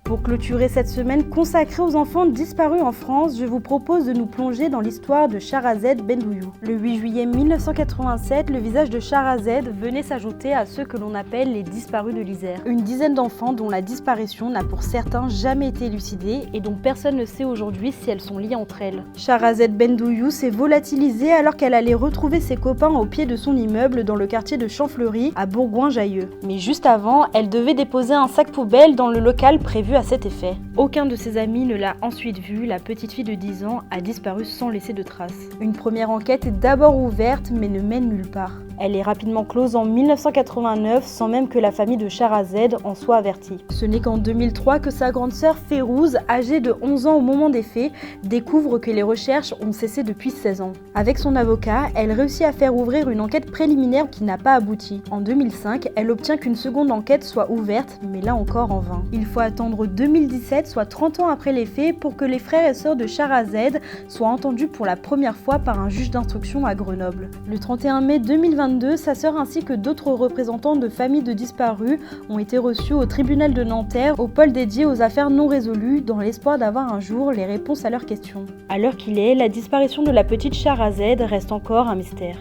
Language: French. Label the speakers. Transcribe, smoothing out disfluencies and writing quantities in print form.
Speaker 1: Pour clôturer cette semaine consacrée aux enfants disparus en France, je vous propose de nous plonger dans l'histoire de Sharazed Bendouyou. Le 8 juillet 1987, le visage de Sharazed venait s'ajouter à ceux que l'on appelle les disparus de l'Isère. Une dizaine d'enfants dont la disparition n'a pour certains jamais été élucidée et dont personne ne sait aujourd'hui si elles sont liées entre elles. Sharazed Bendouyou s'est volatilisée alors qu'elle allait retrouver ses copains au pied de son immeuble dans le quartier de Champfleury à Bourgoin-Jallieu. Mais juste avant, elle devait déposer un sac poubelle dans le local prévu à cet effet. Aucun de ses amis ne l'a ensuite vue, la petite fille de 10 ans a disparu sans laisser de traces. Une première enquête est d'abord ouverte mais ne mène nulle part. Elle est rapidement close en 1989 sans même que la famille de Sharazed en soit avertie. Ce n'est qu'en 2003 que sa grande sœur Férouz, âgée de 11 ans au moment des faits, découvre que les recherches ont cessé depuis 16 ans. Avec son avocat, elle réussit à faire ouvrir une enquête préliminaire qui n'a pas abouti. En 2005, elle obtient qu'une seconde enquête soit ouverte, mais là encore en vain. Il faut attendre 2017, soit 30 ans après les faits, pour que les frères et sœurs de Sharazed soient entendus pour la première fois par un juge d'instruction à Grenoble. Le 31 mai 2022, sa sœur ainsi que d'autres représentants de familles de disparus ont été reçus au tribunal de Nanterre, au pôle dédié aux affaires non résolues, dans l'espoir d'avoir un jour les réponses à leurs questions. À l'heure qu'il est, la disparition de la petite Sharazed reste encore un mystère.